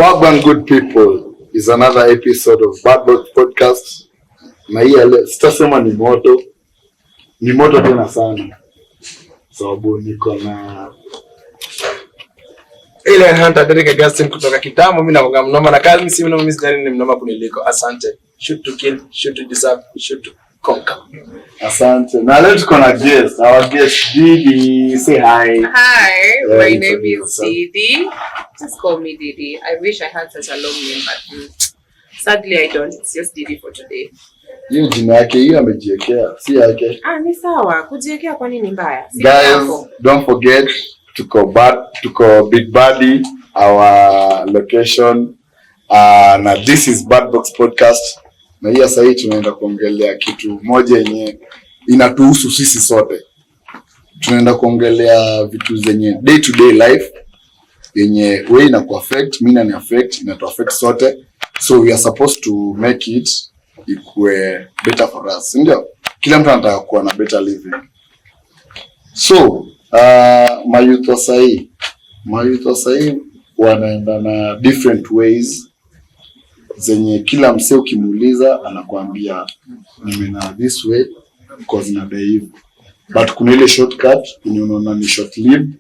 Welcome, good people. Is another episode of Bad Boys Podcast. Na hii sitasema ni moto tena sana, sababu niko na ile Hunter Derek Augustine kutoka kitambo. Mimi naonga mnoma na kazi si mnoma, mimi sidhani ni mnoma kuniliko. Asante. Shoot to kill, shoot to deserve, shoot to conquer. Asante. Na leo tuko na guest. Our guest Didi. Say hi. Hi, my name is Didi. Just call me Didi. I wish I had such a long name, but sadly I don't. It's just Didi for today. Hiyo jina yake hiyo amejiwekea, si yake. Ni sawa. Kujiwekea kwa nini mbaya? Guys, don't forget to call Big Buddy, our location. Na this is Bad Box Podcast. Na hii sasa hii tunaenda kuongelea kitu moja yenye inatuhusu sisi sote. Tunaenda kuongelea vitu zenye day to day life yenye wewe inaku affect, mimi na affect, inatu affect sote. So we are supposed to make it ikue better for us. Ndio? Kila mtu anataka kuwa na better living. So, mayouth wa sahi wanaenda na different ways zenye kila msee ukimuuliza anakuambia nimeenda this way because nadai hivi. But kuna ile shortcut yenye unaona ni short lived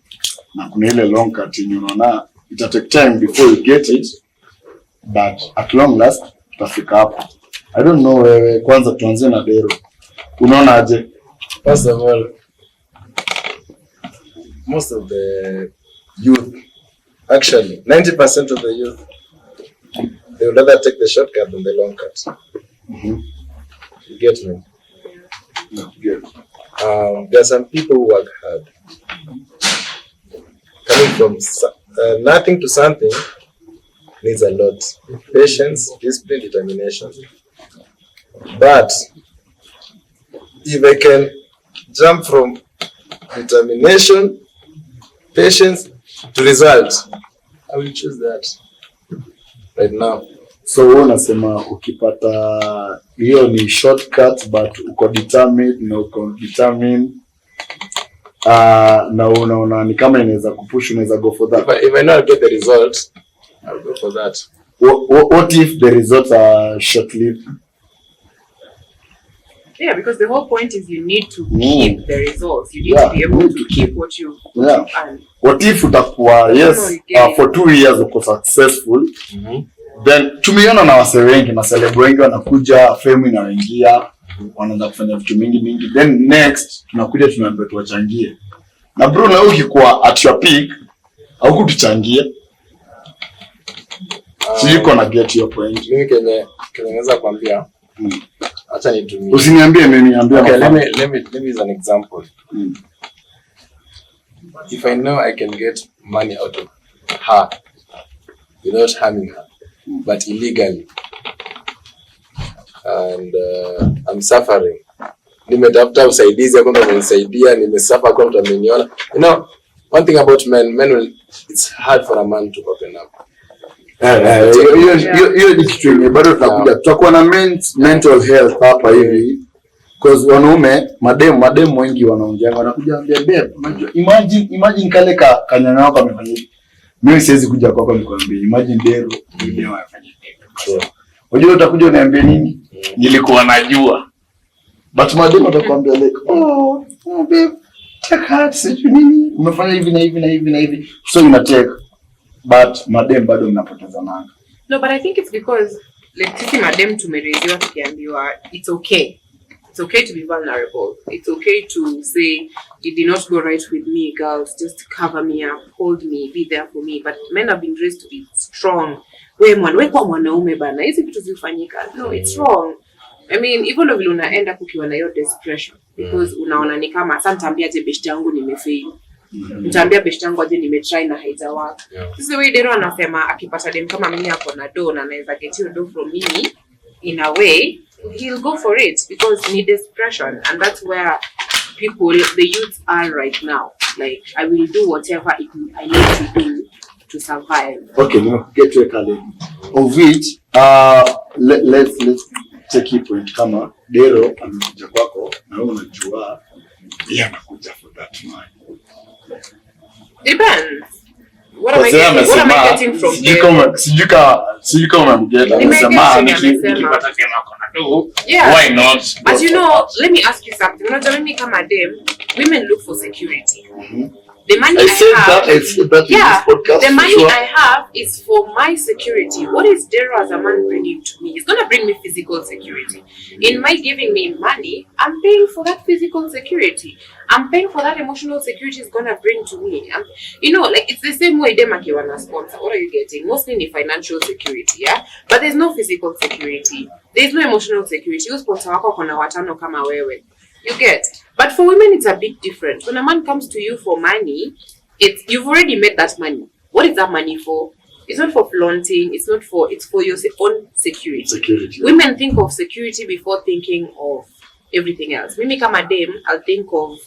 na kuna ile long cut yenye unaona it take time before you get it, but at long last utafika hapo. I don't know, wewe kwanza tuanze na Dero. Unaona aje? First of all, most of the youth, actually 90% of the youth, they would rather take the shortcut than the long cut. You get me? No, good. There are some people who work hard. Coming from nothing to something needs a lot. Patience, discipline, determination. But if I can jump from determination, patience to results, I will choose that right now. So wewe unasema ukipata hiyo ni shortcut but uko determined na unaona ni kama inaweza kupush, unaweza go for that. If I know I'll get the results, I'll go for that. What if the results are short-lived? Yeah, because the whole point is you need to keep the results. You need to be able to keep what you earn. What if utakuwa for 2 years uko successful? Then tumeona na wase wengi na celeb wengi wanakuja, fame inaingia, wanaanza kufanya vitu mingi. Then next tunakuja tunaambia tuwachangie. Na bro, na ukikuwa at your peak au kutuchangia. Siko na get your point. Mimi kenye naweza kuambia, acha nitumie. Usiniambie mimi, niambie. Okay, let me use an example. If I know I can get money out of her without harming her, but illegally, and I'm suffering, nimetafuta usaidizi hapo, ndo nisaidia, nimesuffer kwa mtu ameniona. You know, one thing about men it's hard for a man to open up. Hiyo ni kitu yenye bado tutakuwa na mental health hapa hivi, because wanaume madem wengi wanaongea, wanakuja ambia babe, unajua imagine kale kanyana wako amefanya hivi. Mimi siwezi kuja kwako nikwambie imagine Dero ndio afanye hivi. Unajua utakuja uniambie nini? Nilikuwa najua. But madem atakwambia like oh babe, check out sijui nini, umefanya hivi na hivi. So take. But madem bado mnapoteza nanga. No, but I think it's because like sisi madem tumerejewa tukiambiwa it's okay. It's okay to be vulnerable. It's okay to say it did not go right with me, girls. Just cover me up, hold me, be there for me. But men have been raised to be strong. Wewe kwa mwanaume bana, hizi vitu zifanyika. No, it's wrong. I mean, even though unaenda kukiwa na hiyo desperation, because unaona ni kama sasa nitaambia je best yangu nimefail. Nitaambia best yangu aje nimetry na haijawaka. Sasa wewe Dero anasema akipata dem kama mimi hapo na do na anaweza get you do from me in a way, he'll go for it because need desperation, and that's where the youth are right now. Like, I will do whatever I need to do to survive. Okay, now get to a colleague. Of which, let's take it point kama Dero amekuja kwako na wewe unajua yeye anakuja for that money. Depends. What What am I getting from them? Sijui kama mgeta amesema why not? But you know, let me ask you something. Unajua mimi kama dem, women look for security. The money I have, the money I have is for my security. What is Dero as a man bringing to me? It's gonna bring me physical security. In my giving me money, I'm paying for that physical security. I'm paying for that emotional security it's gonna bring to me. You know, like it's the same way dem akiwana sponsor. What are you getting? Mostly in financial security, yeah. But there's no physical security. There's no emotional security. You sponsor wako kona watano kama wewe. You get. But for women, it's a bit different. When a man comes to you for money, you've already made that money. What is that money for? It's not for flaunting. It's for your own security. Women think of security before thinking of everything else. Mimi kama dem, I'll think of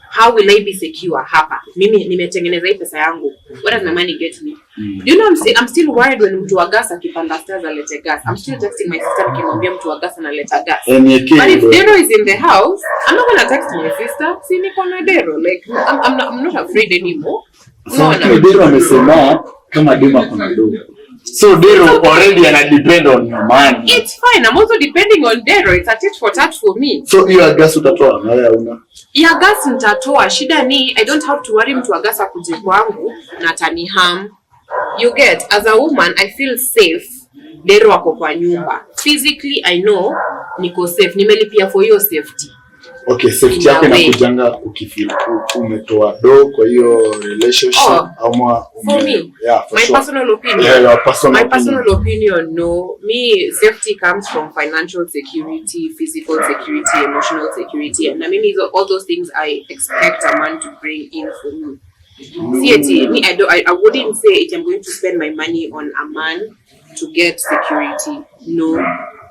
how will I be secure hapa. Mimi nimetengeneza hii pesa yangu. What does my money get me? You know, I'm still worried when mtu wa gas akipanda stairs alete gas. I'm still texting my sister nikimwambia mtu wa gas analeta gas. But if Dero is in the house, I'm not gonna text my sister. Si niko na Dero. Like I'm not afraid anymore. So Dero amesema kama dem akona dogo. So Dero already ana depend on your money. It's fine. I'm also depending on Dero. It's a tit for tat for me. So hiyo gas utatoa na wewe una. Ya gas nitatoa. Shida ni I don't have to worry mtu wa gas akuje kwangu na atani harm. You get, as a woman I feel safe. Dero wako kwa nyumba. Physically I know niko safe. Nimelipia for your safety. Okay, safety yako inakujanga ukifeel umetoa do kwa hiyo relationship ama for me, my sure. Personal opinion. Yeah, your personal personal opinion, no. Me, safety comes from financial security, physical security, emotional security, and I mean all those things I expect a man to bring in for me. Me, I wouldn't say I'm going to spend my money on a man to get security. No.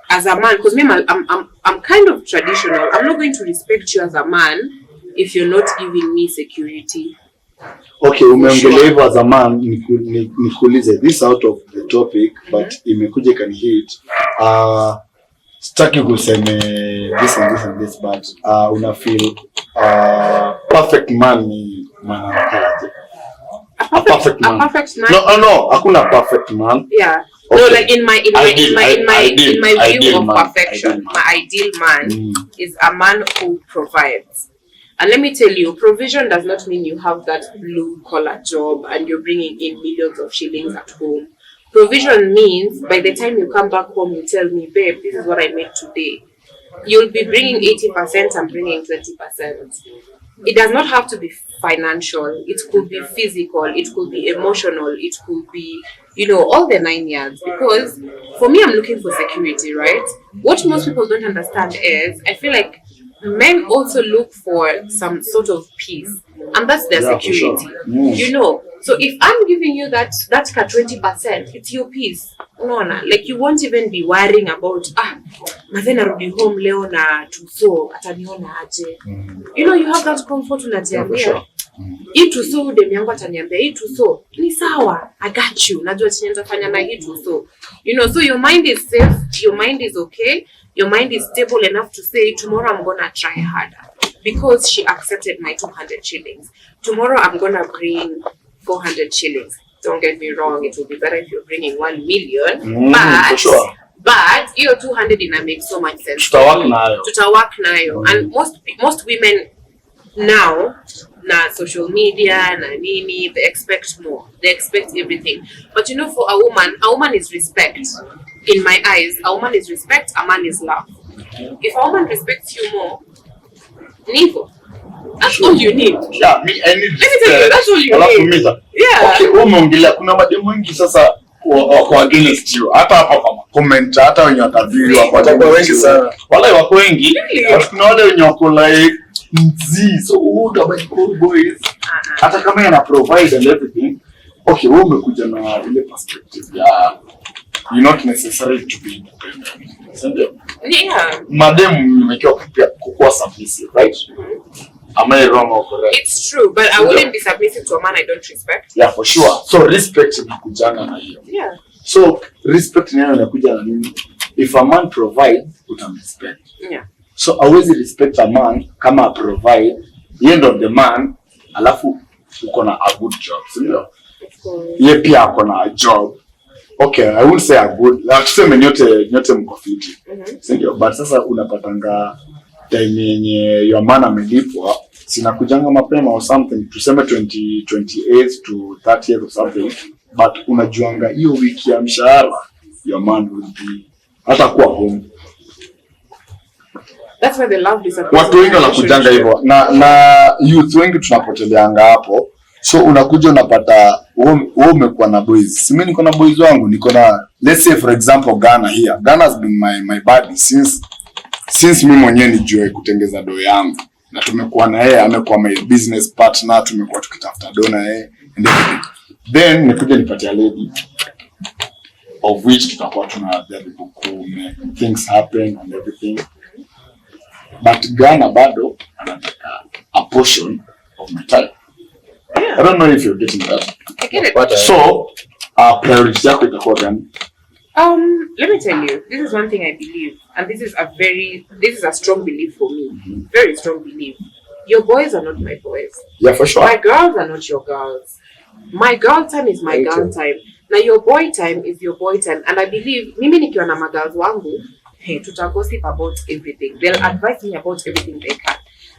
As a man, because I'm kind of traditional. I'm not going to respect you as a man if you're not giving me security. Okay, umeongelea hivyo as a man, nikuulize this out of the topic, but imekuja can hit. Sitaki kuseme this and this, but una feel perfect man ni manakaje? A perfect man. No, hakuna perfect man. Yeah. Okay. No, like in my view of perfection, my ideal man is a man who provides. And let me tell you, provision does not mean you have that blue collar job and you're bringing in millions of shillings at home. Provision means by the time you come back home, you tell me, babe, this is what I made today. You'll be bringing 80%, I'm bringing 20%. It does not have to be financial. It could be physical. It could be emotional. It could be, all the 9 yards. Because for me, I'm looking for security, right? What most people don't understand is, I feel like men also look for some sort of peace. And that's their security. Sure. So if I'm giving you that 20%, it's your peace. No, like you won't even be worrying about mazena rudi home leo na tuso ataniona aje. You have that comfort unajiambia. Hii tuso dem yangu ataniambia hii tuso ni sawa, I got you. Najua chenye nitafanya na hii tuso. So your mind is safe, your mind is okay, your mind is stable enough to say tomorrow I'm gonna try harder because she accepted my 200 shillings. Tomorrow I'm gonna bring 400 shillings. Don't get me wrong, it would be better if you're bringing 1 million. For sure. But your 200 make so much sense. Tutawak nayo. And most women now, social media, nini, they expect more. They expect everything. But for a woman is respect. In my eyes, a woman is respect, a man is love. If a woman respects you more, nivo. That's all you need. Yeah, I need. Let me tell you, that's all you need. Yeah. Okay, umeongelea kuna mademu wengi sasa wako against you. Hata hapa kwa comment, hata wenye wataview wako wengi sana. Wale wako wengi. Kuna wale wenye wako like so utabaki cool boys. Hata kama yana provide and everything. Okay, wewe umekuja na ile perspective. Yeah. You're not necessary to be independent. Yeah. Madam, nimekiwa kukuwa submissive, right? Am I wrong or correct? It's true, but I wouldn't be submissive to a man I don't respect. Yeah, for sure. So respect inakujanga na hiyo. Yeah. So respect nayo inakuja na nini? If a man provides, utamrespect. Yeah. So always respect a man kama provide, the end of the man, alafu uko na a good job, sio? Ye pia ako na job. Okay, I won't say a good. Tuseme nyote mko fiti. Sindio? But sasa unapatanga time yenye your man amelipwa, sinakujanga mapema or something, tuseme 28 to 30th or something, but unajuanga hiyo wiki ya mshahara your man will be hata kuwa home. That's where the love disappears. Watu wengi wanakujanga hivyo na youth wengi tunapoteleanga hapo. So unakuja unapata wewe umekuwa na boys. Mimi niko na boys wangu, niko na, let's say for example Ghana here. Ghana has been my buddy since mimi mwenyewe nijue kutengeza doo yangu. Na tumekuwa na yeye, amekuwa my business partner, tumekuwa tukitafuta doo na yeye and everything. Then nikuja nipatia lady of which tutakuwa tunajaribu ku make things happen and everything. But Ghana bado anataka a portion of my time. Yeah. I don't know if you're getting that. I get it. So, priority yako itakuwa gani? Let me tell you, this is one thing I believe, and this is a strong belief for me. Very strong belief. Your boys are not my boys. Yeah, for sure. My girls are not your girls. My girl time is my girl time. Now your boy time is your boy time. And I believe, mimi nikiwa na magirls wangu, tutagossip about everything. They'll advise me about everything they can.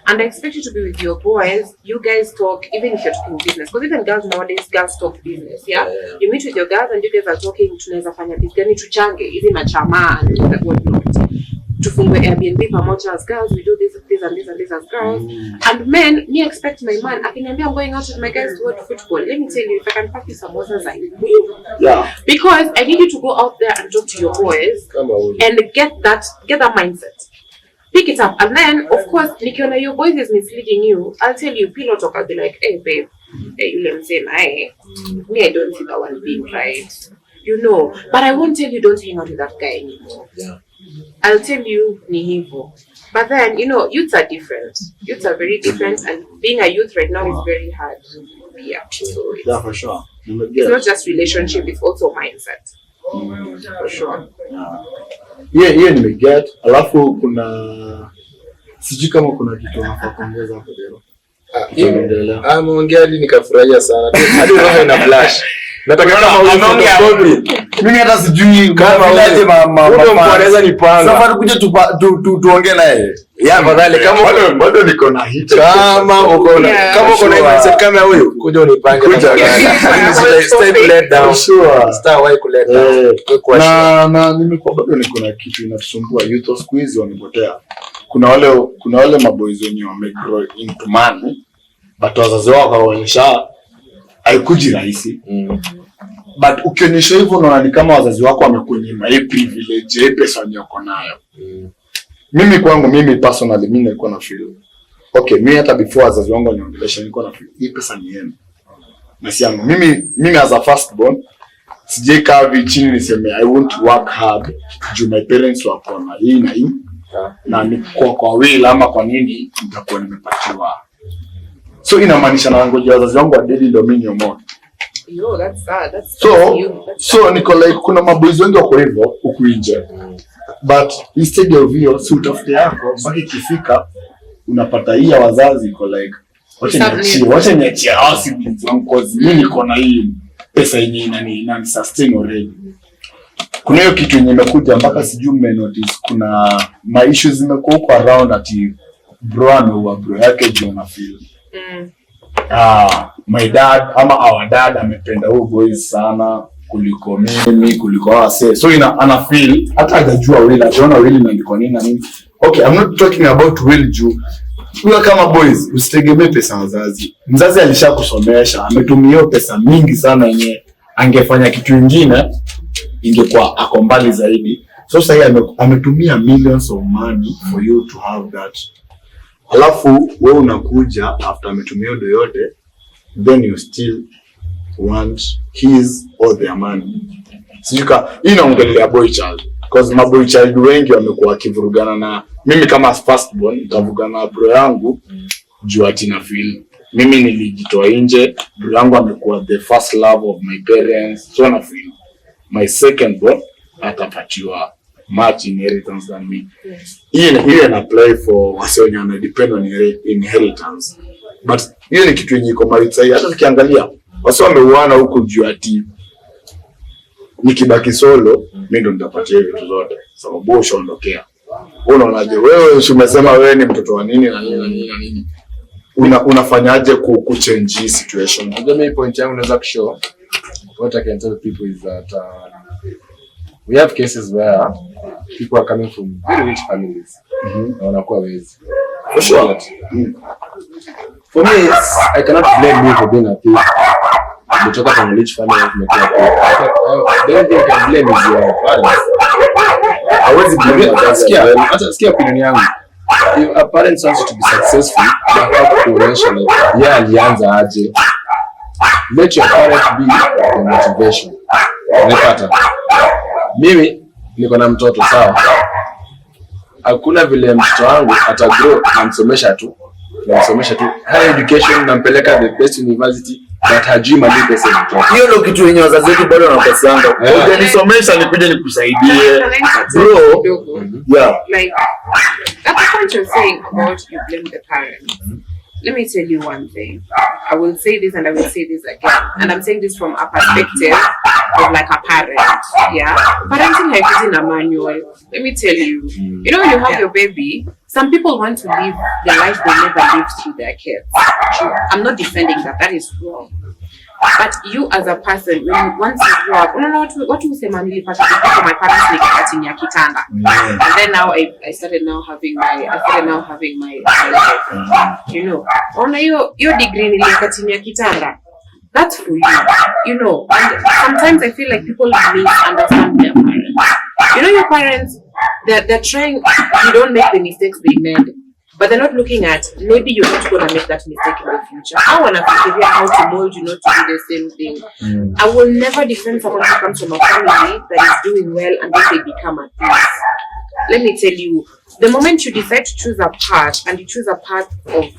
And I expect you to be with your boys. You guys talk, even if you're talking business. Because even girls nowadays, girls talk business, yeah? You meet with your girls and you guys are talking, tunaweza fanya business gani tuchange, hizi machama and whatnot. Tufungue Airbnb pamoja as girls, we do this and this as girls. And men, me expect my man, akiniambia I'm going out with my guys to watch football. Let me tell you, if I can pack you some samosas, I will. Yeah. Because I need you to go out there and talk to your boys and get that mindset. Pick it up, and then of course, nikiona your boys is misleading you, I'll tell you, pillow talk. I'll be like, hey babe, hey, you let me say, me, I don't see that one being right, you know. But I won't tell you don't hang out with that guy anymore. Yeah. I'll tell you ni hivyo. But then, you know, youths are different. Youths are very different, and being a youth right now is very hard. Yeah, so yeah, for sure. It's not just relationship; it's also mindset. For sure. Yeah, nimeget. Alafu kuna sijui kama kuna kitu nafaa kuongeza hapo leo. Ameongea hadi nikafurahia sana. Hadi roho ina flash. Nataka kama unaongea mimi hata sijui kama vile mama anaweza nipanga. Sasa tukuje tuongee naye. Yeah, badala kama bado niko na hit. Kama uko na mindset kama huyo, kuja unipange. Stay let down. Star why ku let down. Na nimekuwa bado niko na kitu inatusumbua. Youth squeeze wamepotea. Kuna wale maboys wenye wamegrow into man, but wazazi wao hawaonyesha haikuji rahisi. But ukionyesha hivyo unaona ni kama wazazi wako wamekunyima hii privilege, pesa wanyoko nayo. Mimi kwangu, mimi personally, mimi nilikuwa na feel okay, mimi hata before wazazi wangu waniongelesha nilikuwa na feel hii pesa ni yenu na si yangu. Mimi as a first born sije kaa chini niseme I want to work hard juu my parents wako na hii na hii na ni kwa will ama kwa nini nitakuwa nimepatiwa. So inamaanisha na ngoja wazazi wangu adeli ndio mimi nyomo. Yo, that's sad. So niko like kuna maboys wengi wako hivyo huku nje. But instead of hiyo si utafute yako mpaka ikifika unapata hii ya wazazi iko like wacha niachie hao siblings wangu cause mimi niko na hii pesa yenye inani sustain already. Kuna hiyo kitu yenye imekuja mpaka sijui mme notice kuna ma issues zimekuwa huko around ati bro yake juu na feel. My dad ama our dad amependa huyo boys sana kuliko mimi kuliko wase. So ana feel hata hajajua will, anaona will na ndiko nini na nini. Okay, I'm not talking about will juu. Wewe kama boys usitegemee pesa wazazi. Mzazi alishakusomesha, ametumia pesa mingi sana yenye angefanya kitu kingine ingekuwa ako mbali zaidi. So sasa ametumia millions of money for you to have that. Alafu wewe unakuja after ametumia hiyo yote, then you still want his or their money. Sijika inaongelea boy child because my boy child wengi wamekuwa wakivurugana na mimi kama first born, nitavugana na bro yangu juu ati na feel mimi nilijitoa nje, bro yangu amekuwa the first love of my parents, so na feel my second born atapatiwa much inheritance than me. Hiyo na apply for wase wenye wana depend on inheritance. But hiyo ni kitu yenye iko maritsa. Hata ukiangalia Wasi wameuana huko juu ati nikibaki solo mimi ndo nitapatia vitu zote. Sababu ushaondokea. Unaonaje wewe umesema wewe ni mtoto wa nini na nini? Unafanyaje kuchange hii situation? Ndio point yangu naweza kushow. What I can tell people is that we have cases where people are coming from very rich families. Na wanakuwa wezi. For sure. For me, I cannot blame you for being a thief. Kutoka from a rich family umekuwa thief. The only thing I can blame is your parents. Hawezi blame hata sikia opinion yangu. If a parent wants to be successful, you have to kuonyesha like yeye alianza aje. Let your parent be the motivation. Unapata. Mimi niko na mtoto sawa. Hakuna vile mtoto wangu atagrow na msomesha tu. High education nampeleka the best university but hajui mali pesa mtoto. Hiyo ndio kitu yenye wazazi wetu bado wanakosanga. Ujanisomesha nikuje nikusaidie. Bro. Yeah. Like at the point you're saying about you blame the parents. Let me tell you one thing. I will say this and I will say this again. And I'm saying this from a perspective of like a parent. Yeah. Parenting like is in a manual. Let me tell you. You know when you have your baby, some people want to live the life they never lived through their kids. I'm not defending that. That is wrong. But you as a person, when you once you grow up, what you say, man, for my parents nikakati ya kitanda. And then now I started now having my life. You know, ona your degree nikakati ya kitanda. That's for you. You know, and sometimes I feel like people misunderstand their parents. You know, your parents, they're trying. You don't make the mistakes they made. But they're not looking at, maybe you're not going to make that mistake in the future. I want to figure out how to mold you not to do the same thing. I will never defend someone who comes from a family that is doing well and then they become a thief. Let me tell you, the moment you decide to choose a path and you choose a path of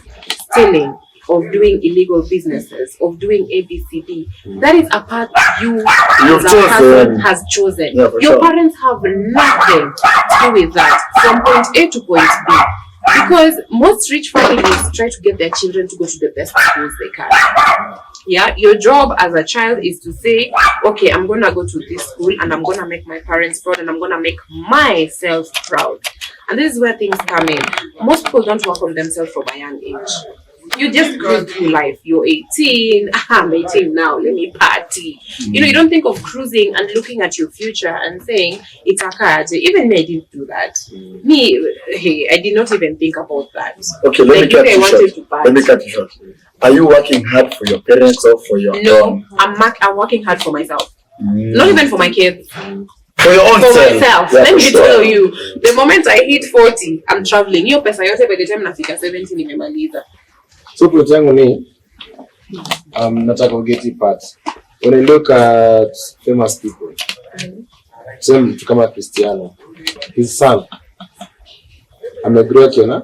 stealing, of doing illegal businesses, of doing ABCD, that is a path you as a person has chosen. Yeah, your parents have nothing to do with that from point A to point B. Because most rich families try to get their children to go to the best schools they can. Yeah, your job as a child is to say, okay, I'm going to go to this school and I'm going to make my parents proud and I'm going to make myself proud. And this is where things come in. Most people don't work on themselves from a young age. You just go through life. You're 18. I'm 18 now. Let me party. You know, you don't think of cruising and looking at your future and saying, it's a card. Even me, I didn't do that. I did not even think about that. Okay, let me cut you short. Are you working hard for your parents or for your No, I'm working hard for myself. Not even for my kids. For your own self. Myself. Yeah, let me tell you, the moment I hit 40, I'm traveling. Hiyo pesa yote by the time nafika 70 nimemaliza. So point yangu ni nataka ugeti part. When I look at famous people, same mtu kama Cristiano, his son amegrow kiona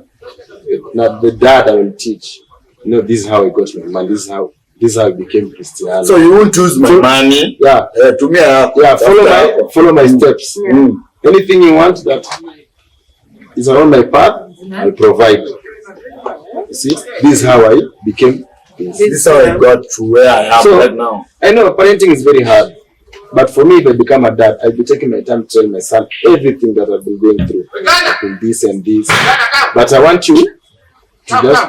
na the dad I will teach. You know, this is how I got my money. This is how I became Cristiano. So you won't choose my money. Yeah. To me, follow my steps. Yeah. Anything you want that is around my path, I'll provide. You see, this is how I became. This is how I got to where I am right now. I know parenting is very hard, but for me, if I become a dad, I'll be taking my time to tell my son everything that I've been going through, in this and this. But I want you to just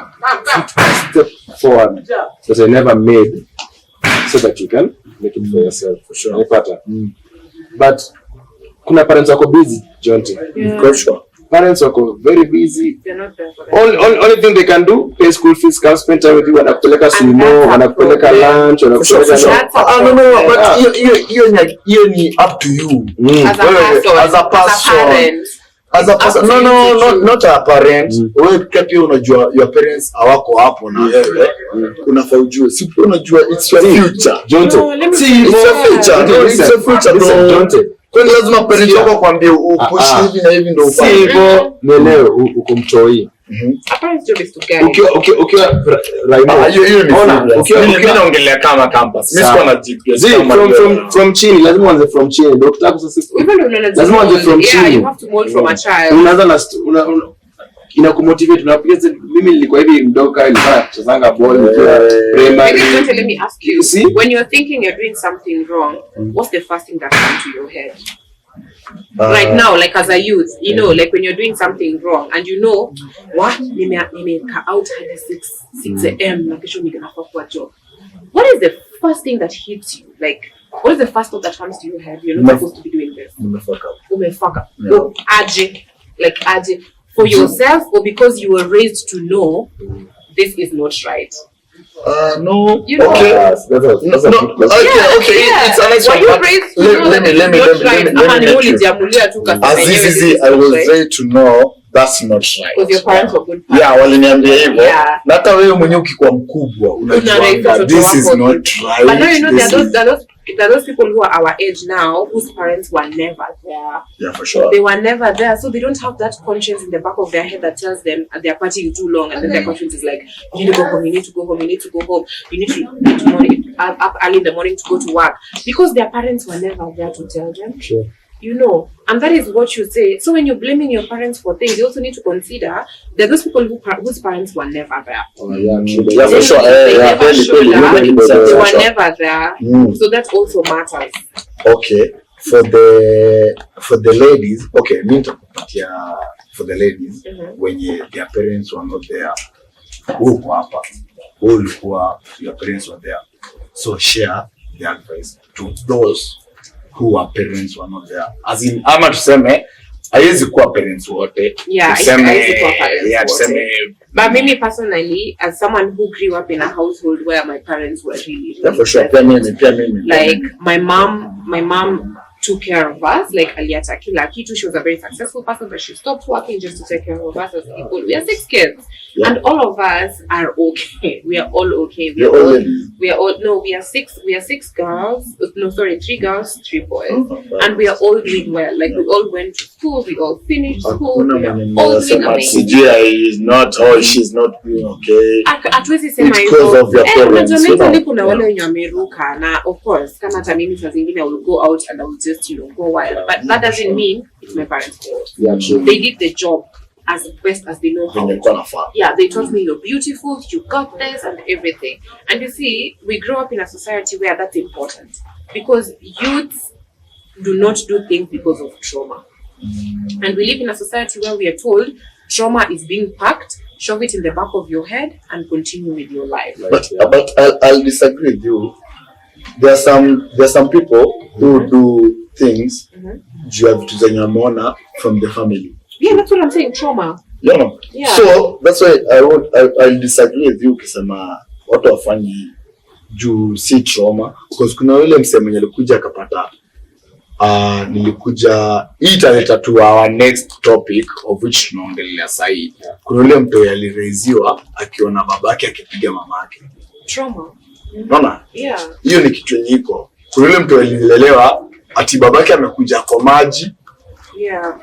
step forward that I never made, so that you can make it for yourself. For sure. But kuna parents wako busy, Jonte. Yeah. Sure. Parents wako very busy. They're not there for them. Only thing they can do, pay school fees, come spend time with you, wanakupeleka sumo, wanakupeleka lunch, wanakupeleka no, but you ni up to you. As a person. No, not a parent. Wewe pia unajua your parents hawako hapo na wewe. Unafaa ujue. Si unajua it's your future. Jonte. It's your future. It's your future. Jonte. Kwani lazima parents wako kwambie upush hivi na hivi ndio ufanye. Sivyo, nielewe uko mtoi. Parents job is to guide. Okay, right now. Mimi naongelea kama campus. Mimi siko na GPS. From chini, lazima uanze from chini. Ndio kutabu sasa. Lazima uanze from chini. Yeah, you have to mold from a child. Unaanza na inakumotivate. Unapiga mimi nilikuwa hivi mdoka, nilikuwa nachezanga ball nikiwa primary, let me ask you. See? When you're thinking you're doing something wrong, what's the first thing that comes to your head? Like now, like as a youth, you know, like when you're doing something wrong and you know, what? Out at 6 a.m. na kesho ningefaa kwa job. What is the first thing that hits you? Like, what is the first thought that comes to your head? You're not supposed to be doing this. Umefaka. Yeah. Aje. For yourself or because you were raised to know this is not right? No. You know, okay. That's okay. Yeah. It's an answer. Let me Azizi, I was raised to know that's not right. Because your parents were good parents. Yeah, waliniambia hivyo. Na hata wewe mwenyewe ukikuwa mkubwa unajua this is not right. But now you know there are those people who are our age now whose parents were never there. Yeah, for sure. They were never there, so they don't have that conscience in the back of their head that tells them they're partying too long, and then their conscience is like, you need to go home, you need to go home, you need to go home, you need to morning, up early in the morning to go to work, because their parents were never there to tell them. Sure. You know, and that is what you say. So when you're blaming your parents for things, you also need to consider that those people whose parents were never there. Oh, yeah, for sure. They were never there. So that also matters. Okay, for the ladies, okay, for the ladies, when their parents were not there, your parents were there. So share the advice to those who are parents were not there. As in, ama tuseme haiwezi kuwa parents wote. Yeah, tuseme. But me personally, as someone who grew up in a household where my parents were really for sure. Like my mom took care of us, like aliacha kila kitu. She was a very successful person, but she stopped working just to take care of us as people. We are 6 kids, and all of us are okay. We are all okay. We are 6 girls. No, sorry, 3 girls, 3 boys, and we are all doing well. Like we all went to school, we all finished school. We are all doing amazing. Is not, she's not doing okay. Because of your parents. Kuna wale wenye wameruka na of course kama hata mimi saa zingine I will go out and I will just go wild, but that doesn't mean it's my parents' fault. Yeah, true. They did the job as best as they know how. Yeah, they taught me you're beautiful, you got this and everything. And you see, we grow up in a society where that's important because youths do not do things because of trauma. And we live in a society where we are told trauma is being packed, shove it in the back of your head and continue with your life. But I'll disagree with you. There are some people who do things from the family. Yeah, that's what I'm saying. Trauma. Yeah. So that's why I'll disagree with you kisema watu wafanyi juu si trauma, because kuna yule msee mwenye alikuja akapata nilikuja hii italeta to our next topic of which tunaongelea sahi. Kuna yule mtu alireziwa akiona babake akipiga mamake. Trauma. Unaona? Yeah. Hiyo ni kitu nyiko. Kuna yule mtu alilelewa ati babake amekuja kwa maji. Yeah.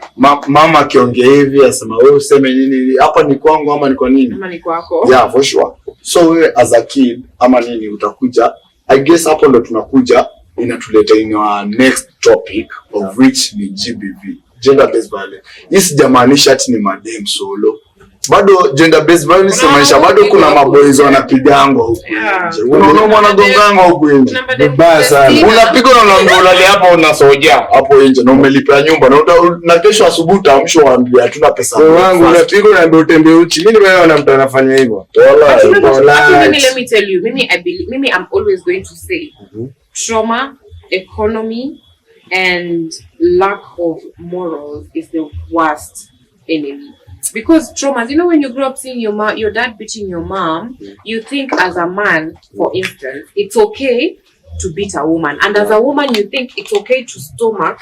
Mama akiongea hivi asema wewe useme nini hapa ni kwangu ama ni kwa nini? Ama ni kwako. Yeah, for sure. So wewe as a kid ama nini utakuja, I guess hapo ndo tunakuja inatuleta in our next topic of which ni GBV, gender based violence. Hii sijamaanisha ati ni madem solo. Bado gender based violence inamaanisha bado kuna maboys wanapigangwa huko nje. Unaona mwanagongangwa huko nje. Vibaya sana. Unapigwa na unalala hapo unasoja hapo nje na umelipa nyumba na kesho asubuhi utaamshwa waambia hatuna pesa. Wangu unapigwa na utembee uchi. Mimi naona mtu anafanya hivyo. Let me tell you, mimi I'm always going to say trauma, economy and lack of morals is the worst enemy. Because traumas, you know, when you grow up seeing your dad beating your mom, you think as a man, for instance, it's okay to beat a woman. And as a woman, you think it's okay to stomach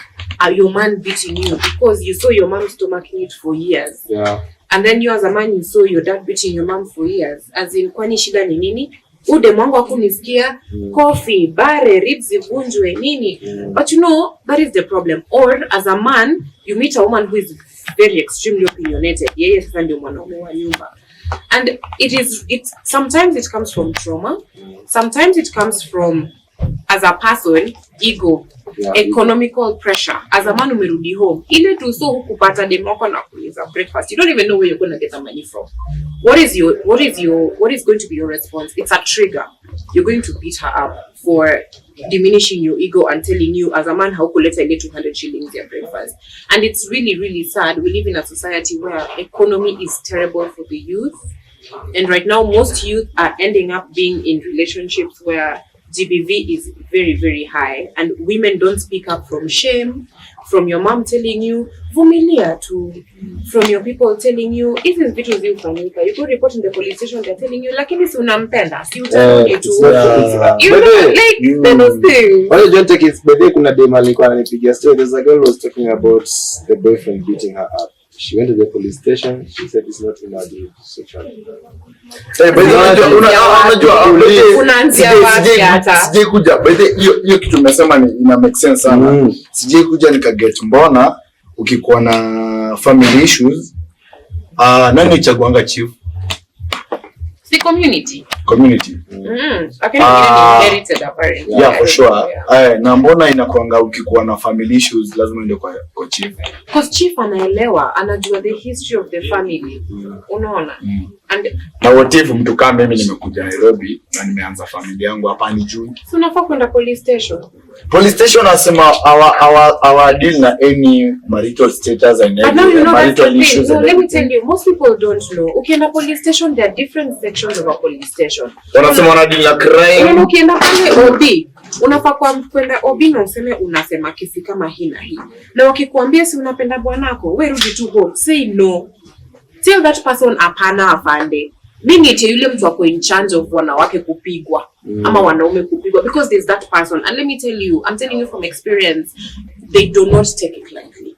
your man beating you because you saw your mom stomaching it for years. Yeah. And then you as a man, you saw your dad beating your mom for years. As in, kwani shida ni nini? Ude mwangu hakunisikia, coffee, bare, ribs zivunjwe nini. But you know, that is the problem. Or as a man, you meet a woman who is very extremely opinionated. Yeye sasa ndio mwanaume wa nyumba. And sometimes it comes from trauma. Sometimes it comes from, as a person, ego, economical pressure. As a man umerudi home, ile tu so hukupata demoko na kuliza breakfast. You don't even know where you're going to get the money from. What is going to be your response? It's a trigger. you're going to beat her up for diminishing your ego and telling you as a man how could let I get 200 shillings your breakfast. And it's really, really sad. We live in a society where economy is terrible for the youth. And right now, most youth are ending up being in relationships where GBV is very, very high. And women don't speak up from shame, from your mom telling you, vumilia, to from your people telling you, even vitu zifanyika. You go report in the police station, they're telling you, lakini si unampenda, si utanonge tu. You know, like, those things. Why don't take it? But kuna dem alikuwa ananipigia story. There's a girl who was talking about the boyfriend beating her up. She went to the police station. She said it's not in her sexual. Sijai kuja. By the hiyo kitu umesema ina make sense sana. Sijai kuja nikaget mbona ukikuwa na family issues nani chaguanga chief? The community. Okay, inherited apparently. Yeah, for sure. Na mbona inakuanga ukikuwa na family issues lazima ende kwa chief? Because chief anaelewa, anajua the history of the family. Unaona? And na what if mtu kama mimi nimekuja Nairobi na nimeanza familia yangu hapa ni June. So unafaa kwenda police station. Police station asema our deal na any marital status and marital issues. So let me tell you, most people don't know. Ukienda police station, there are different sections of a police station. Wanasema wana deal na crime. Ukienda pale OB, unafaa kwenda OB na useme unasema kesi kama hii na hii. Na wakikuambia si unapenda bwanako, wewe rudi tu home. Say no. Tell that person apana afande. Mimi ite yule mtu wako in charge of wanawake kupigwa ama wanaume kupigwa, because there's that person. And let me tell you, I'm telling you from experience, they do not take it lightly.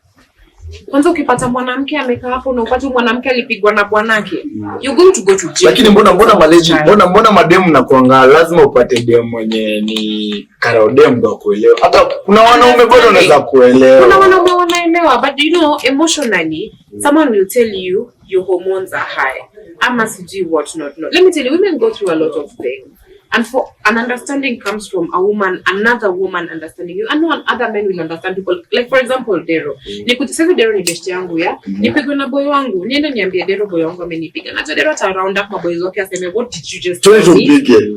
Kwanza ukipata mwanamke amekaa hapo na upate mwanamke alipigwa na bwanake, you're going to go to jail. Lakini mbona mademu na kuanga lazima upate demu mwenye ni karodem ndo kuelewa. Hata kuna wanaume bado wanaweza kuelewa. Kuna wanaume wanaelewa, but you know emotionally someone will tell you your hormones are high. I must do what not. Let me tell you, women go through a lot of things. And for an understanding comes from a woman, another woman understanding you. And no other men will understand people. Like for example, Dero. Nikutisema Dero ni besti yangu ya. Nipigwe na boy wangu. Niende niambie Dero boy wangu amenipiga. Na Dero ata round up maboys wake aseme, what did you just tell me?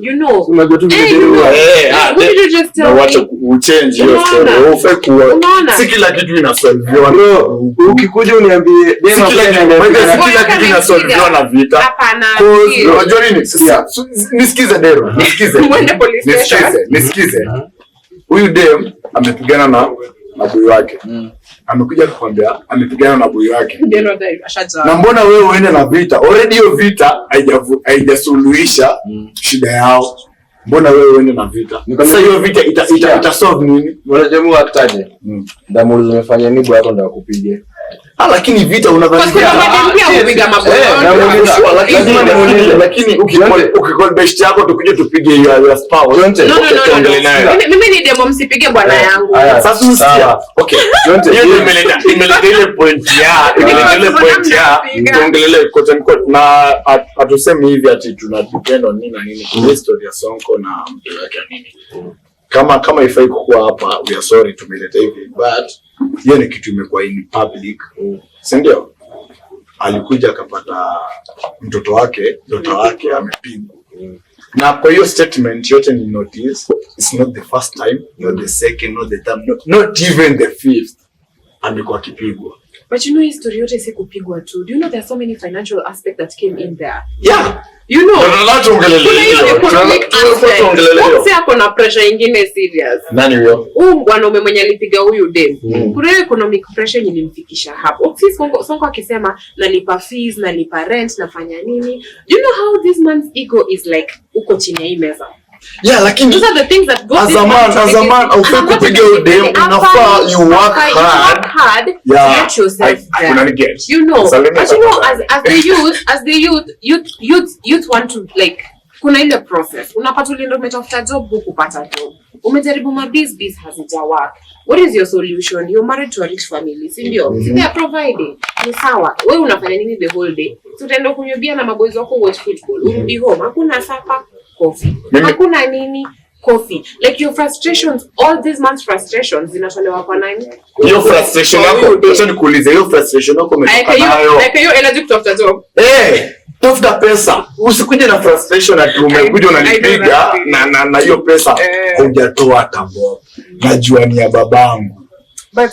You know. What did you just tell me? Wacha uchange hiyo story. Ufe kuwa. Si kila kitu inasolviwa. Bro, ukikuja uniambie Dema kila kitu inasolviwa na vita. Hapana. Unajua nini? Nisikize Dero. Nisikize. Huyu dem amepigana na boy wake. Amekuja kukwambia amepigana na boy wake. Na mbona wewe uende na vita? Already hiyo vita haijasuluhisha shida yao. Mbona wewe uende na vita? Sasa hiyo vita ita solve nini? Unajua aktaje? Damu zimefanya nini bwana ndo akupige? Lakini vita unadhani lakini ukikol best yako tukuje tupige hiyo spouse. Mimi ni demo msipige bwana yangu. Sasa usikia. Okay. Hiyo imeleta ile point ya tuongelele kote na atuseme hivi ati tunadepend on nini na nini kwa history ya Sonko na mtu wake nini. Kama ifai kuwa hapa, we are sorry tumeleta hivi, but hiyo ni kitu imekuwa in public. Si ndio? Alikuja akapata mtoto wake amepigwa. Na kwa hiyo statement yote ni notice, it's not the first time, not the second, not the third, not even the fifth amekuwa akipigwa. But you know history yote si kupigwa tu. Do you know there are so many financial aspects that came in there? Yeah. You know. Kuna kuna pressure ingine serious. Nani huyo? Mwanaume mwenye alipiga huyu dem. Kuna economic pressure ilimfikisha hapo. Sonko akisema nalipa fees, nalipa rent, nafanya nini? Do you know how this man's ego is like uko chini ya hii meza? Yeah, lakini those are the things that go as a man kupiga dem unafaa you work hard to get yourself there. You know, but you know as the youth want to like kuna ile process. Unapata ulienda umetafuta job kupata job. Umejaribu business hazija work. What is your solution? You're married to a rich family, si ndio? They are providing. Ni sawa. Wewe unafanya nini the whole day? Tutaenda kunywa bia na maboys wako watch football. Urudi home, hakuna sapa, coffee. Hakuna nini? Coffee. Like your frustrations, all these months frustrations zinatolewa kwa nani? Your frustration yako, acha nikuulize, your frustration yako umetoka nayo. Like your energy kutafuta job. tafuta pesa. Usikuje na frustration ati umekuja unanipiga na hiyo pesa hujatoa hata bob. Najua ni ya babangu. But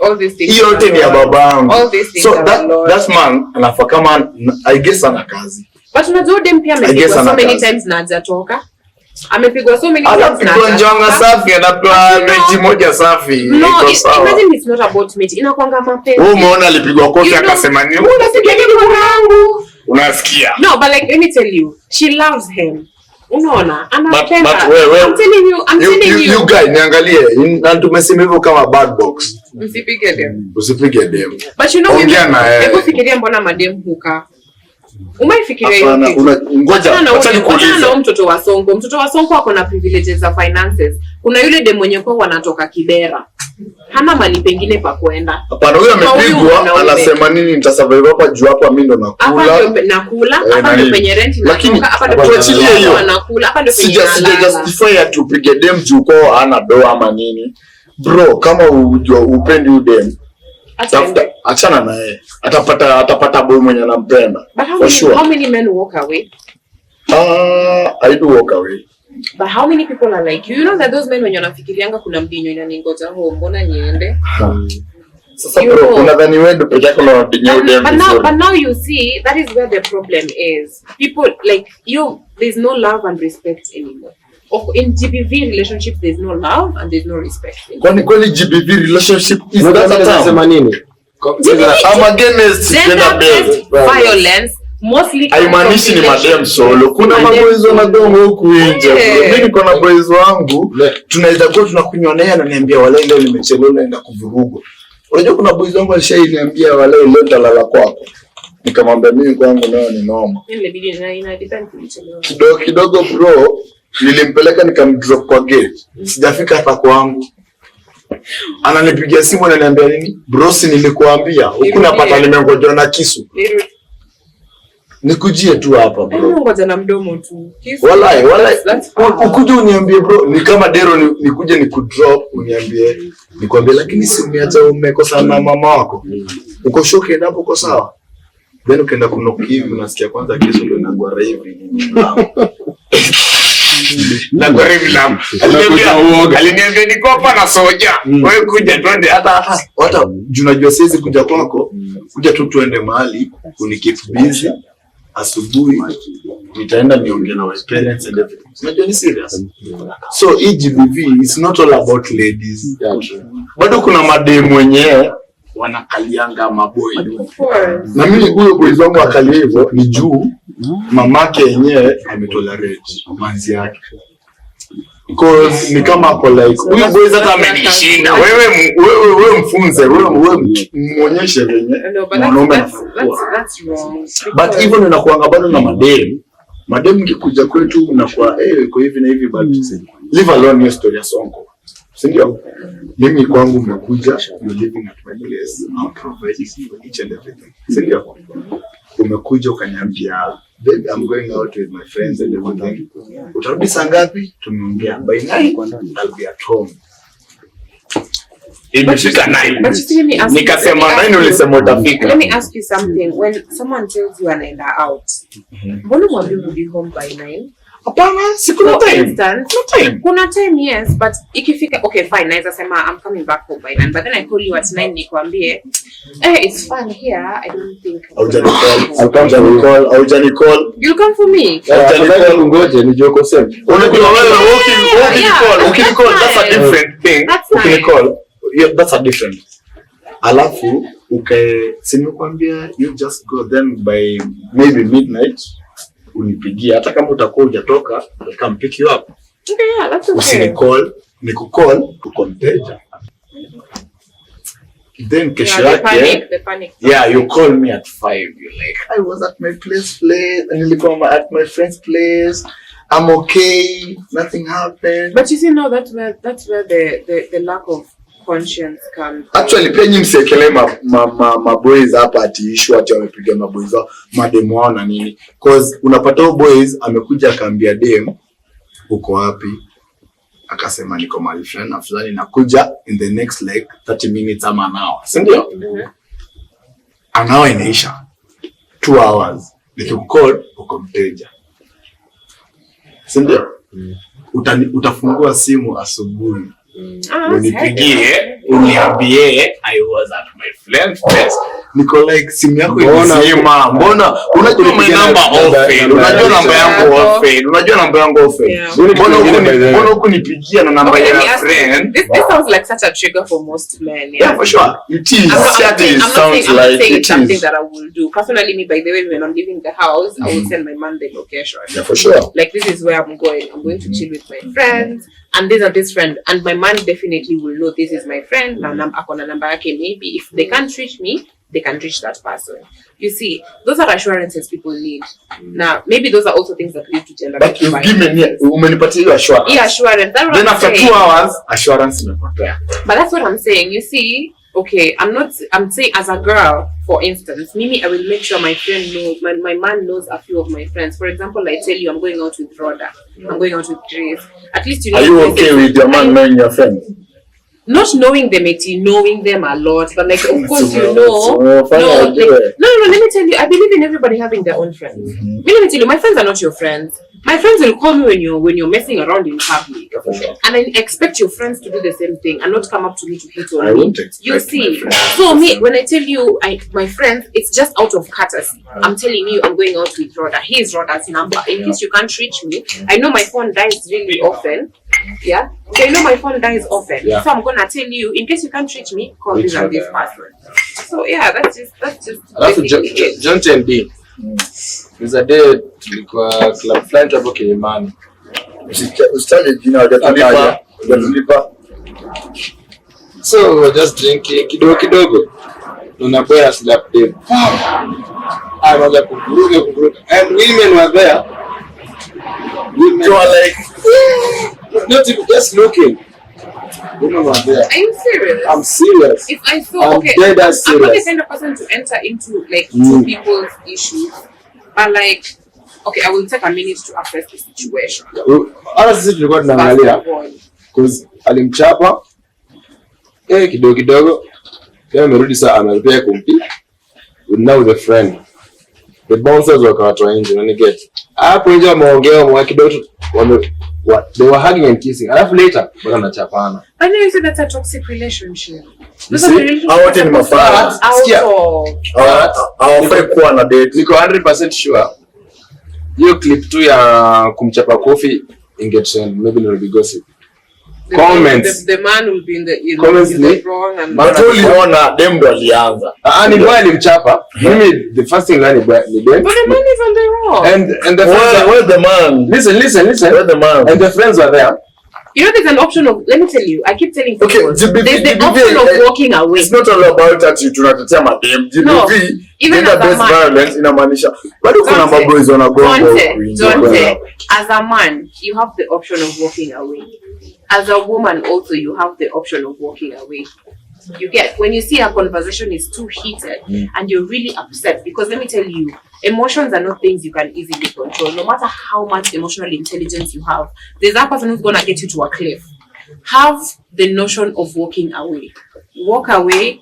all these things. Hiyo yote ni ya babangu. So that man anafaa kama I guess ana kazi. But unajua dem pia amepigwa so many times na hajatoka. Amepigwa so many times na hajatoka. Anapigwa safi, anapewa mechi moja safi. No, imagine it's not about mechi. Inakuanga mapenzi. Wewe umeona alipigwa kofi akasema nini? Unasikia kitu wangu? Unasikia? No, but like let me tell you, she loves him. Unaona? Anapenda. I'm telling you guys niangalie na tumesema hivyo kama bad box. Usipige dem. But you know hebu fikiria mbona madem huka. Umeifikiria hiyo kitu? Ngoja na mtoto wa Sonko. Mtoto wa Sonko ako na privileges za finances. Kuna yule dem mwenye kwa wanatoka Kibera. Hana mali pengine pa kwenda. Hapana, huyo amepigwa anasema nini nitasurvive hapa juu hapa mimi ndo nakula. Hapa ndo nakula, hapa ndo penye rent inatoka, hapa ndo tuachilie hiyo. Nakula, hapa ndo penye. Sija justify ati upige dem juu kwa hana doa ama nini. Bro, kama upendi udem, achana na yeye. Atapata boy mwenye anampenda. For sure. How many men walk away? I do walk away. But how many people are like you? You know that those men when wanafikirianga kuna mbinyo inaningoja huko mbona niende? Sasa bro, unadhani wewe ndio pekee yako unadinyo dem. But now you see that is where the problem is. People like you, there's no love and respect anymore. In GBV relationship there's no love and there's no respect. Kwani GBV relationship is that nini? I'm against gender-based violence. Mostly haimaanishi ni madem solo. Kuna maboys wanadongo huku nje. Mimi niko na boys wangu, tunaweza kuwa tunakunywa naye ananiambia wale leo nimechelewa naenda kuvurugo. Unajua kuna boys wangu alishaniambia wale leo nitalala kwako. Nikamwambia mimi kwangu nayo ni noma. Kidogo bro, nilimpeleka nikamdrop kwa gate. Sijafika hata kwangu. Ananipigia simu ananiambia nini? Bro, si nilikuambia huku napata nimengoja na kisu. Nikujie tu hapa bro. Ngoja na mdomo tu. Wallahi. Ukuje uniambie bro, ni kama Dero nikuje nikudrop uniambie. Nikwambie lakini si umeacha umekosa na mama wako. Uko shoke ndapo uko sawa. Then ukaenda kunoki hivi unasikia kwanza kesho ndio nagwara hivi. Nagwara hivi lam. Aliniambia niko hapa na soja. Wewe kuja twende hata unajua siwezi kuja kwako. Kuja tu tuende mahali unikeep busy. Asubuhi nitaenda niongee na my parents and everything. Unajua ni serious. So GBV is not all about ladies. Bado kuna mademu wenyewe wanakalianga maboy. Na mimi huyo boys wangu akalia hivyo ni juu mamake yenyewe ametolerate manzi yake. Because ni kama ako like huyu boys hata amenishinda. Wewe mfunze, wewe muonyeshe venye mwanaume that's wrong. But even unakuanga bado na madem ngikuja kwetu unakuwa iko hivi na hivi but leave alone your story ya Sonko. Si ndio? Mimi kwangu umekuja, you living at my place, I'm providing for each and everything. Si ndio? Umekuja ukaniambia baby I'm going out with my friends and everything. Utarudi saa ngapi? Tumeongea by 9 I'll be at home. Imefika 9. Nikasema 9 ulisema utafika. Let me ask you something. When someone tells you anaenda out, mbona mwambie be home by 9? Hapana, sikuna time. Kuna time yes, but ikifika okay fine, naweza sema I'm coming back home by 9, but then I call you at 9 nikwambie it's fun here, I don't think I'll call. You'll come for me. Ngoje nijue uko safe. Unajua wewe ukicall that's a different thing. Ukicall that's a different. Alafu sinikwambia you just go then by maybe midnight unipigia hata kama utakuwa hujatoka I'll come pick you up. Okay, yeah, that's okay. Usinicall, nikukall uko mteja. Then kesho yake the panic. Yeah, you call me at 5. You're like I was at my place and nilikuwa at my friend's place. I'm okay. Nothing happened. But you see now that's where the lack of conscience comes. Actually pia nyinyi msiekele maboys hapa ati issue ati wamepiga maboys wao mademu wao na nini, cause unapata boys amekuja akaambia dem uko wapi, akasema niko mahali fulani na fulani nakuja in the next like 30 minutes ama an hour, si ndio? An hour inaisha 2 hours nikikucall uko mteja. Si ndio? Utafungua simu asubuhi. Unipigie, uniambie I was at my friend's place. Niko like simu yako inazima. Mbona unajua my number off? Unajua namba yangu off. Unajua namba yangu off. Mbona ukunipigia na namba ya friend? This sounds like such a trigger for most men. Yeah, for sure. It is. I'm not saying something that I will do. Personally, me, by the way, when I'm leaving the house, I will send my man the location. Yeah, for sure. Like, this is where I'm going. I'm going to chill with my friends. And these are this friend. And my man definitely will know this is my friend. Maybe if they can't reach me, they can reach that person. You see, those are assurances people need. Now, maybe those are also things that lead to gender. But you've given me assurance. Yeah, assurance. Then after 2 hours, assurance is not there. But that's what I'm saying. You see, okay, I'm saying as a girl, for instance, Mimi, I will make sure my friend knows, my man knows a few of my friends. For example, I tell you, I'm going out with Rhoda. I'm going out with Grace. At least you know. Are you okay with your man knowing your friends? Not knowing them, knowing them a lot, but like, of course, you know. No, let me tell you, I believe in everybody having their own friends. Let me tell you, my friends are not your friends. My friends will call me when you're messing around in public, and I expect your friends to do the same thing and not come up to me to hit on me. You see, so me, when I tell you, my friends, it's just out of courtesy. I'm telling you, I'm going out with Rhoda. Here's Rhoda's number. In case you can't reach me, I know my phone dies really often. Yeah, so I know my phone dies often. Yeah. So I'm gonna tell you, in case you can't reach me, call this and this person. So yeah, that's just. John TND. There's a day tulikuwa club fulani hapo Kilimani. Usitali jina hujatulipa. So we're just drinking kidogo. Tunaboya slap day. I was like kuruga. And women were there. Women were like not even just looking. Women were there. Are you serious? I'm serious. If I thought, okay, I'm not the kind of person to enter into like two people's issues, but like, okay, I will take a minute to assess the situation. Hata sisi tulikuwa tunaangalia cause alimchapa kidogo tena amerudi saa analipia kumpi now the friend the bouncers wakawatoa nje na get hapo nje wameongea kidogo they were hugging and kissing. Alafu later bwana anachapana. I know you said that's a toxic relationship. Wote ni mafara. Hawafai kuwa na date. Niko 100% sure. Hiyo clip tu ya kumchapa kofi ingetrend, maybe it will be gossip. Comments. The man will be in the wrong and but uliona dem ndo alianza. Ni boy alimchapa. Mimi the first thing ni dem. But the man is on the wrong. And the friends where's the man? Listen. Where's the man? And the friends were there. You know, there's an option of, let me tell you, I keep telling people, there's the option of walking away. It's not all about that you tunatetea madem. GBV, gender-based violence inamaanisha bado kuna maboys wanagongo. Don't as a man, you have the option of walking away. As a woman also, you have the option of walking away. You get, when you see a conversation is too heated and you're really upset, because let me tell you, emotions are not things you can easily control. No matter how much emotional intelligence you have, there's that person who's going to get you to a cliff. Have the notion of walking away. Walk away,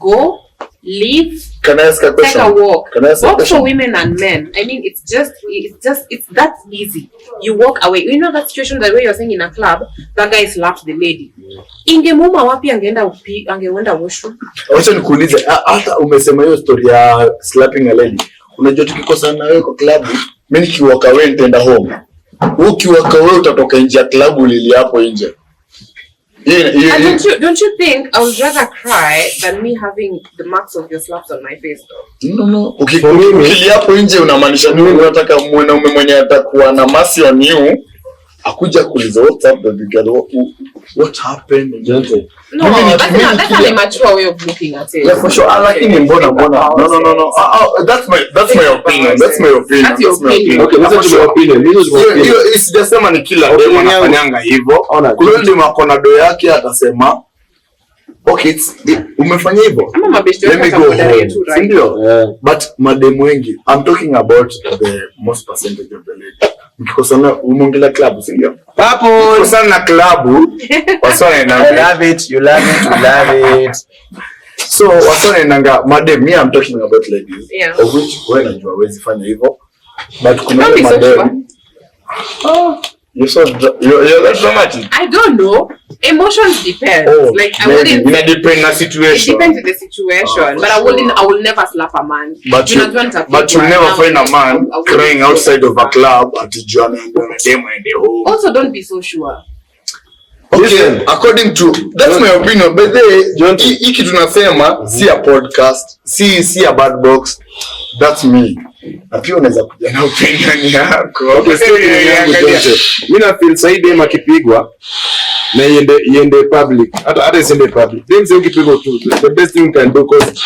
go, leave, Can I ask a question? take a walk. Can I ask a Walk question? for women and men. I mean, it's that easy. You walk away. You know that situation that way you're saying in a club, that guy slapped the lady. Ingemuma wapi angeenda washroom. Wacha nikuulize, hata umesema hiyo story ya slapping a lady. Unajua tukikosana na wewe kwa club, mimi nikiwalk away nitaenda home. Ukiwalk away utatoka nje ya club ulili hapo nje. Don't you think I would rather cry than me having the marks of your slaps on my face though? No. Ukili hapo nje unamaanisha nini? Unataka mwanaume mwenye atakuwa na mercy on you akuja kuuliza what's up baby girl, what happened? No, that's an immature way of looking at it. Yeah, for sure. Lakini mbona no. That's my opinion. That's my opinion. Okay, listen to your opinion. Hiyo sijasema ni kila demu anafanyanga hivyo. Kuna yule demu akona do yake atasema okay, umefanya hivyo. Ama mabeshte let me go home. Right? Ndio. But mademu wengi, I'm talking about the most percentage of the ladies. Ukikosana umongelea club, si ndio? Papo, ukikosana na club, wasana na you love it. So wasone nanga madem, me I'm talking about ladies. Yeah. Of which wewe unajua huwezi fanya hivyo. But kuna Don't be so madem. sure. Oh, you're that dramatic. I don't know. Emotions depend. Oh, like I maybe. wouldn't. It depends on the situation. It depends on the situation. But I will never slap a man. But you'll never find a man crying outside of a club at the John and the home. Also, don't be so sure. Okay, listen, according to that's my opinion, but hiki tunasema si a podcast, si a bad box. That's me. Na pia unaweza kuja na opinion yako. Okay, mimi na feel saidi dem akipigwa na iende public. Hata isiende public. Dem sio ukipigwa tu. The best thing you can do, because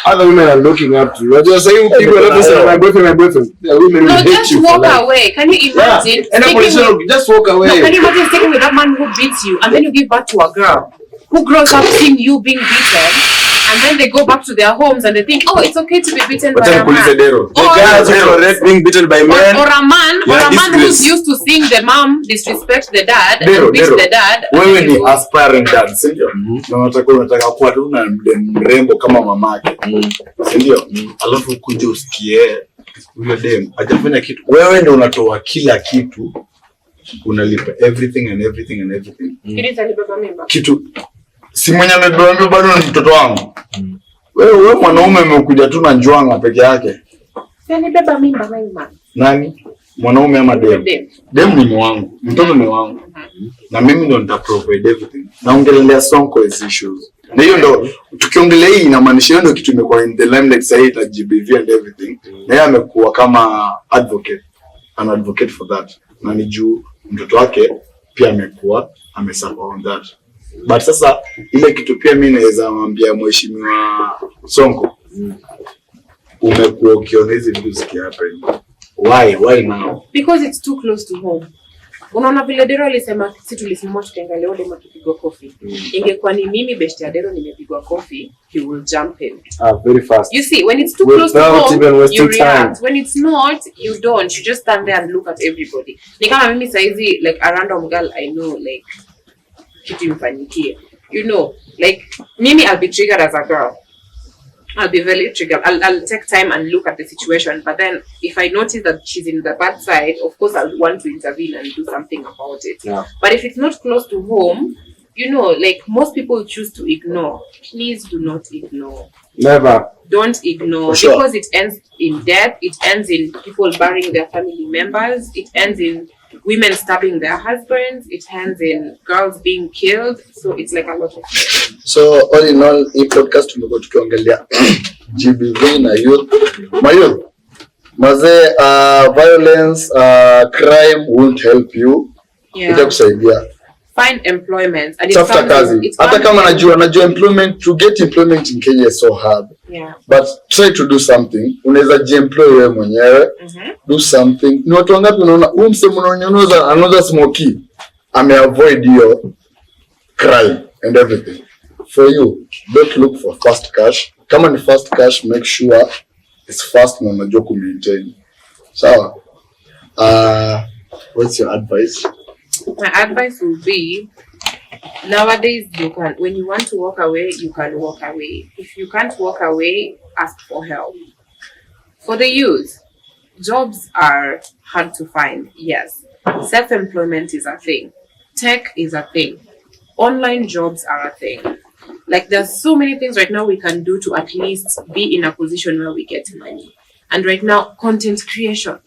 other women are looking up to you. Unajua sasa hivi ukipigwa na tuseme my boyfriend. The women will hate just you. Walk away. Can you imagine? Just walk away. No, can you imagine sticking with that man who beats you and then you give birth to a girl who grows up seeing you being beaten, and then they go back to their homes and they think, oh, it's okay to be beaten by a man. The guys who are being beaten by men. Or a man who's used to seeing the mom disrespect the dad and beat the dad. Wewe ni aspiring dad, si ndio? Na unataka kuwa tu na mrembo kama mamake. Si ndio? Alafu kuja usikie huyo dem hajafanya kitu. Wewe ndio unatoa kila kitu. Unalipa everything. Kitu si mwenye amebeba bado ni mtoto wangu. Wewe mwanaume umekuja tu na njwanga peke yake. Yaani beba mimba mama. Nani? Mwanaume ama dem? Dem ni wangu, mtoto ni wangu. Na mimi ndo nita provide everything. Naongelea Sonko issues. Na hiyo ndo tukiongelea hii inamaanisha hiyo ndo kitu imekuwa in the limelight side na GBV and everything. Na yeye amekuwa kama advocate, an advocate for that. Na ni juu mtoto wake pia amekuwa amesuffer on that. But sasa ile kitu pia mimi naweza mwambia mheshimiwa Sonko, umekuwa ukiona hizi vitu zikihappen. Why now? Because it's too close to home. Unaona vile Dero alisema sisi tulisimama tukiangalia wale mtukipigwa coffee. Ingekuwa ni mimi best ya Dero nimepigwa coffee, he will jump in. Very fast. You see, when it's too close to home, you react. When it's not, you don't. You just stand there and look at everybody. Ni kama mimi saizi, like a random girl I know, like kitu imfanyikie. You know, like mimi I'll be triggered as a girl. I'll be very triggered. I'll take time and look at the situation. But then if I notice that she's in the bad side, of course I'll want to intervene and do something about it. Yeah. But if it's not close to home, you know, like most people choose to ignore. Please do not ignore. Never. Don't ignore. Sure. Because it ends in death. It ends in people burying their family members. It ends in women stabbing their husbands. It ends in girls being killed. So it's like a lot of things. So all in all, hii podcast tumekuwa tukiongelea GBV na youth. My youth, mazee, violence, crime won't help you. Ita kusaidia. Find employment. Tafuta kazi. Hata kama najua employment, to get employment in Kenya is so hard. Yeah. But try to do something. Unaweza jiemploy wewe mwenyewe. Do something. Ni watu wangapi unaona huyu msemo unaonyesha another smoky avoid your crime and everything. For you, don't look for fast cash. Kama ni fast cash, make sure it's fast na unajua ku maintain. Sawa? What's your advice? My advice will be, nowadays when you want to walk away, you can walk away. If you can't walk away, ask for help. For the youth, jobs are hard to find, yes. Self-employment is a thing. Tech is a thing. Online jobs are a thing. Like there's so many things right now we can do to at least be in a position where we get money. And right now, content creation,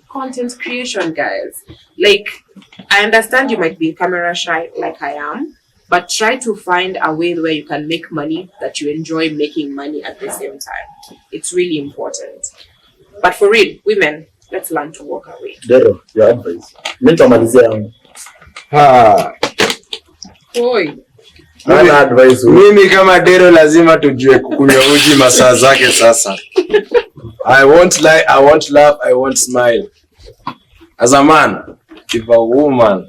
guys. Like, I understand you might be camera shy like I am, but try to find a way where you can make money that you enjoy making money at the same time. It's really important. But for real, women, let's learn to walk away. Dero, your advice. Nitamalizia yangu. Oi. Advice. Mimi kama Dero lazima tujue kukunywa uji masaa zake sasa. I won't lie, I won't laugh, I won't smile. As a man, if a woman,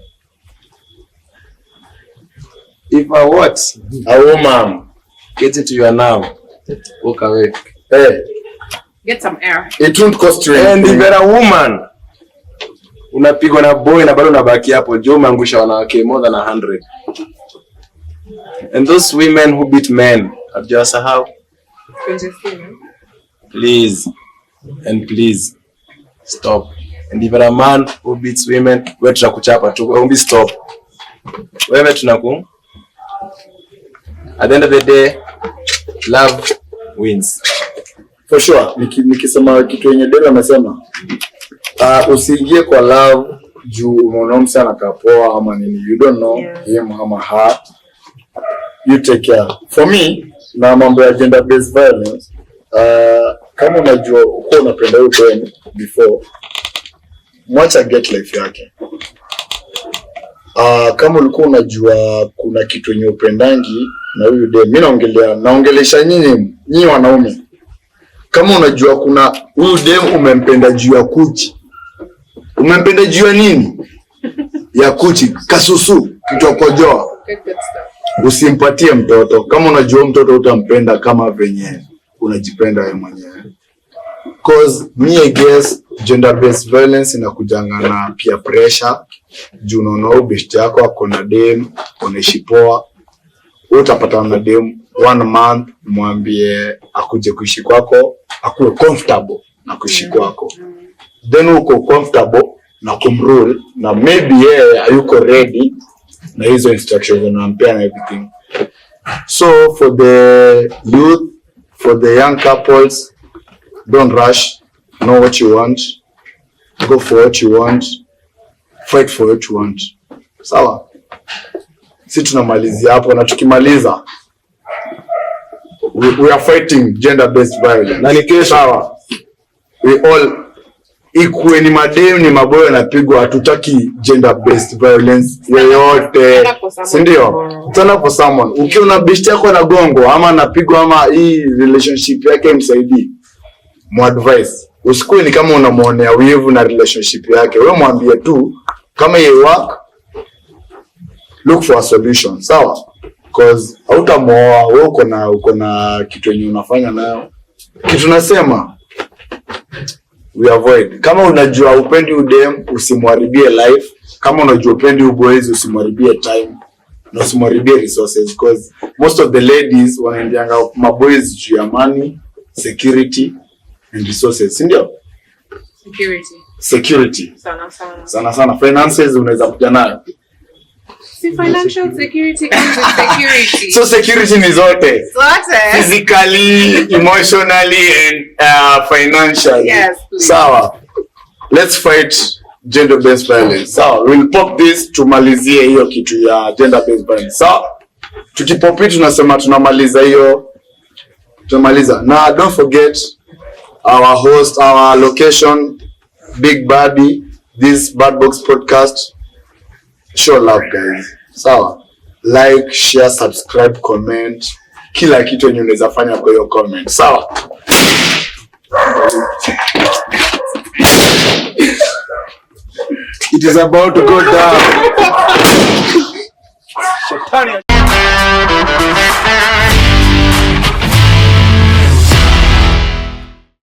get into your now, walk away. Hey. Get some air. It won't cost you anything. And if you're a woman, unapigwa na boy na bado unabaki hapo, jo umeangusha wanawake more than 100. And those women who beat men, hawajasahau. Please and please stop. And if a man who beats women, wewe tunakuchapa tu. Wewe stop. Wewe tunaku. At the end of the day, love wins. For sure. Nikisema kitu yenye Dela amesema, usiingie kwa love juu unaona sana kapoa ama nini. You don't know him ama her. You take care. For me, na mambo ya gender based violence, kama unajua uko unapenda huyo dem before, mwacha get life yake. Kama ulikuwa unajua kuna kitu yenye upendangi na huyo dem, mimi naongelesha nyinyi wanaume. Kama unajua kuna huyu dem umempenda juu ya kuchi. Umempenda juu ya nini? Ya kuchi, kasusu, kitokojoa. Usimpatie mtoto. Kama unajua mtoto utampenda kama venye unajipenda wewe mwenyewe. Cause me I guess gender based violence inakujanga na peer pressure. Juu unaona best yako ako na dem, unaishi poa. Utapata na dem 1 month, mwambie akuje kuishi kwako, akuwe comfortable na kuishi kwako. Then uko comfortable na kumrule na maybe yeye hayuko ready na hizo instructions unampea na everything. So for the youth, for the young couples, don't rush. Know what you want. Go for what you want. Fight for what you want. Sawa? Si tunamalizia hapo na tukimaliza we are fighting gender based violence. Na ni kesho. Sawa? We all ikuwe ni mademu ni maboyo yanapigwa, hatutaki gender based violence yoyote. Si ndio? Tana for someone. Ukiona best yako anagongo ama anapigwa ama hii relationship yake msaidii, mu advice. Usikue ni kama unamuonea wivu na relationship yake. Wewe mwambie tu kama ye work, look for a solution. Sawa? Cause hautamuoa wewe uko na kitu yenye unafanya nayo. Kitu nasema we avoid. Kama unajua upendi udem, usimharibie life. Kama unajua upendi uboys, usimharibie time na usimharibie resources, because most of the ladies wanaendianga maboys juu ya money, security and resources. Ndio? Security. Sana. Finances unaweza kuja nayo. Si financial security comes with security. So security ni zote. Physically, emotionally and financially. Yes, please. Sawa. Let's fight gender based violence. Sawa. We'll pop this tumalizie hiyo kitu ya gender based violence. Sawa. Tukipopi tunasema tunamaliza hiyo. Tunamaliza. Now don't forget our host, our location, Big Buddy, this Bad Box podcast. Show love guys. Sawa. Like, share, subscribe, comment. Kila kitu yenye unaweza fanya kwa hiyo comment. Sawa. It is about to go down.